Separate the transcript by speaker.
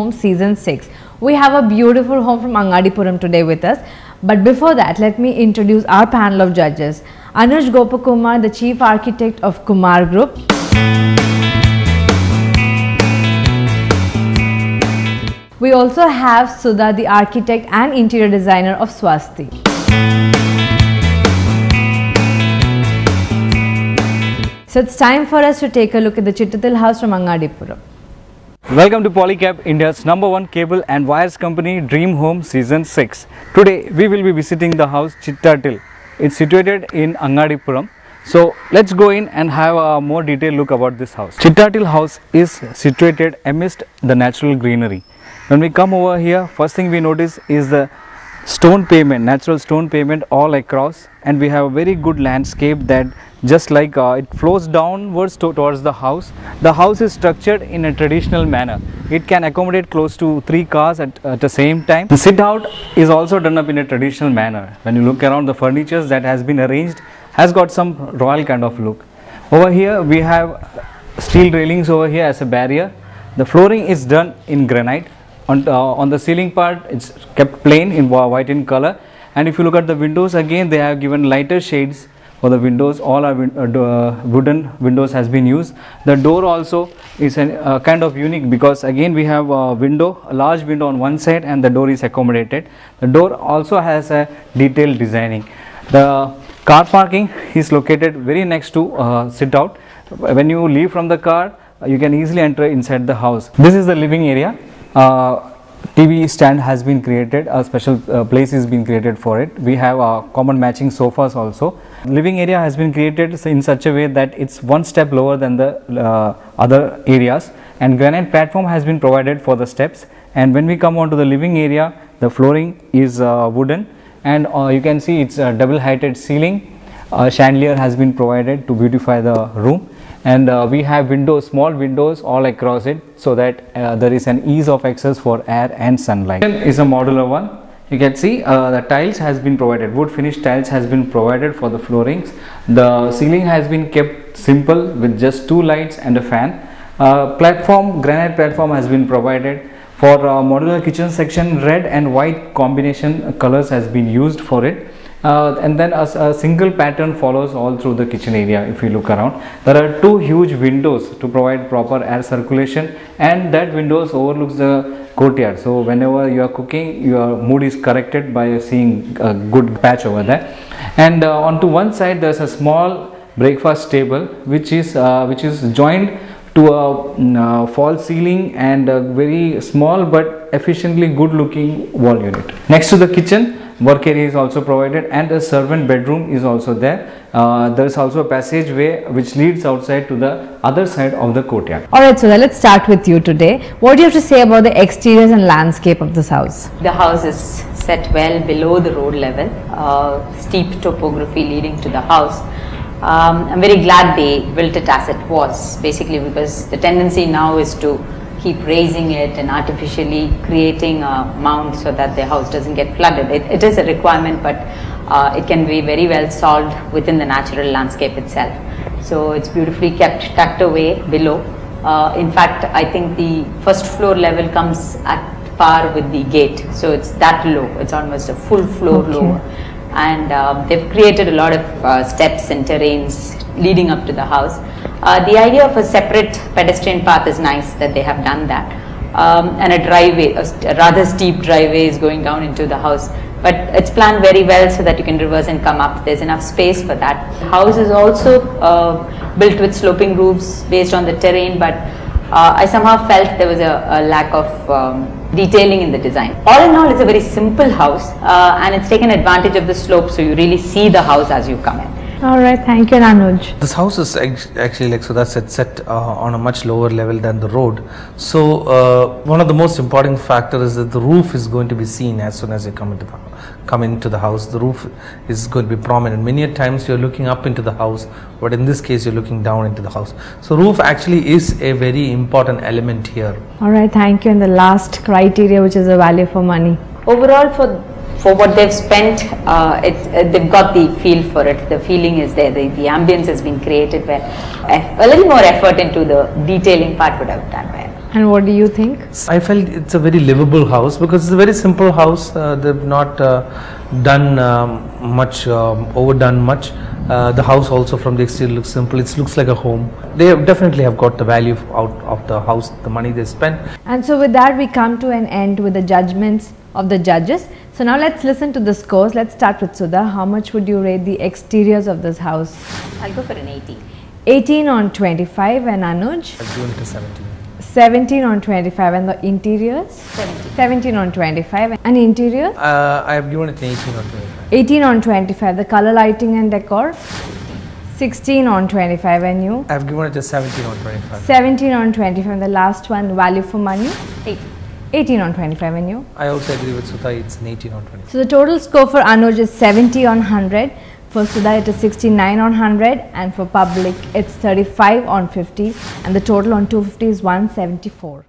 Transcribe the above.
Speaker 1: Home Season 6. We have a beautiful home from Angadipuramm today with us. But before that, let me introduce our panel of judges. Anuj Gopakumar, the Chief Architect of Kumar Group. We also have Sudha, the Architect and Interior Designer of Swasti. So it's time for us to take a look at the Chittatil House from Angadipuramm.
Speaker 2: Welcome to Polycab, India's #1 cable and wires company, Dream Home Season 6. Today we will be visiting the house Chittatil. It's situated in Angadipuramm. So let's go in and have a more detailed look about this house. Chittatil House is situated amidst the natural greenery. When we come over here, first thing we notice is the stone pavement, natural stone pavement all across, and we have a very good landscape that just like it flows downwards towards the house. The house is structured in a traditional manner. It can accommodate close to 3 cars at the same time. The sit out is also done up in a traditional manner. When you look around, the furniture that has been arranged has got some royal kind of look. Over here we have steel railings over here as a barrier. The flooring is done in granite. On the ceiling part, it's kept plain in white in color, and if you look at the windows, again they have given lighter shades for the windows. All are wooden windows has been used. The door also is kind of unique because again we have a window, a large window on one side, and the door is accommodated. The door also has a detailed designing. The car parking is located very next to sit out. When you leave from the car, you can easily enter inside the house. This is the living area. TV stand has been created, a special place is being created for it. We have common matching sofas also. Living area has been created in such a way that it's one step lower than the other areas, and granite platform has been provided for the steps. And when we come on to the living area, the flooring is wooden, and you can see it's a double heighted ceiling. Chandelier has been provided to beautify the room. And we have windows, small windows all across it, so that there is an ease of access for air and sunlight. Is a modular one. You can see the tiles has been provided, wood finish tiles has been provided for the floorings. The ceiling has been kept simple with just 2 lights and a fan. Granite platform has been provided. For modular kitchen section, red and white combination colors has been used for it. And then a single pattern follows all through the kitchen area. If you look around, there are 2 huge windows to provide proper air circulation, and that windows overlooks the courtyard. So whenever you are cooking, your mood is corrected by seeing a good patch over there. And onto one side there is a small breakfast table which is joined to a false ceiling and a very small but efficiently good looking wall unit. Next to the kitchen, work area is also provided, and a servant bedroom is also there. There is also a passageway which leads outside to the other side of the courtyard.
Speaker 1: Alright, so let's start with you today. What do you have to say about the exteriors and landscape of this house?
Speaker 3: The house is set well below the road level, steep topography leading to the house. I'm very glad they built it as it was, basically because the tendency now is to keep raising it and artificially creating a mound so that the house doesn't get flooded. It is a requirement, but it can be very well solved within the natural landscape itself. So it's beautifully kept tucked away below. In fact, I think the first floor level comes at par with the gate, so it's that low. It's almost a full floor lower, and they've created a lot of steps and terrains leading up to the house. The idea of a separate pedestrian path is nice that they have done that, and a driveway, a rather steep driveway is going down into the house, but it's planned very well so that you can reverse and come up. There's enough space for that. The house is also built with sloping roofs based on the terrain, but I somehow felt there was a lack of detailing in the design. All in all, it's a very simple house, and it's taken advantage of the slope, so you really see the house as you come in.
Speaker 1: Alright, thank you, Anuj.
Speaker 4: This house is actually, like Sudha said, set on a much lower level than the road. So one of the most important factors is that the roof is going to be seen as soon as you come into the house. The roof is going to be prominent. Many a times you're looking up into the house, but in this case you're looking down into the house. So roof actually is a very important element here.
Speaker 1: Alright, thank you. And the last criteria, which is a value for money.
Speaker 3: Overall, for what they've spent, they've got the feel for it. The feeling is there. The ambience has been created where a little more effort into the detailing part would have done well.
Speaker 1: And what do you think?
Speaker 4: I felt it's a very livable house because it's a very simple house. They've not done much, overdone much. The house also from the exterior looks simple. It looks like a home. They definitely have got the value out of the house, the money they spent.
Speaker 1: And so with that we come to an end with the judgments of the judges. So now let's listen to the scores. Let's start with Sudha. How much would you rate the exteriors of this house?
Speaker 3: I'll go for an 18.
Speaker 1: 18 on 25. And Anuj?
Speaker 4: I've given it a 17.
Speaker 1: 17 on 25. And the interiors? 17 on 25. And interior?
Speaker 4: I have given it an 18 on 25.
Speaker 1: 18 on 25. The color lighting and decor? 16 on 25. And you?
Speaker 4: I have given it a 17 on 25.
Speaker 1: 17 on 25. And the last one, value for money?
Speaker 3: 18.
Speaker 1: 18 on 25. And you?
Speaker 4: I also agree with Sudha, it's an 18 on 25.
Speaker 1: So the total score for Anuj is 70 on 100. For Sudha it is 69 on 100, and for public it's 35 on 50, and the total on 250 is 174.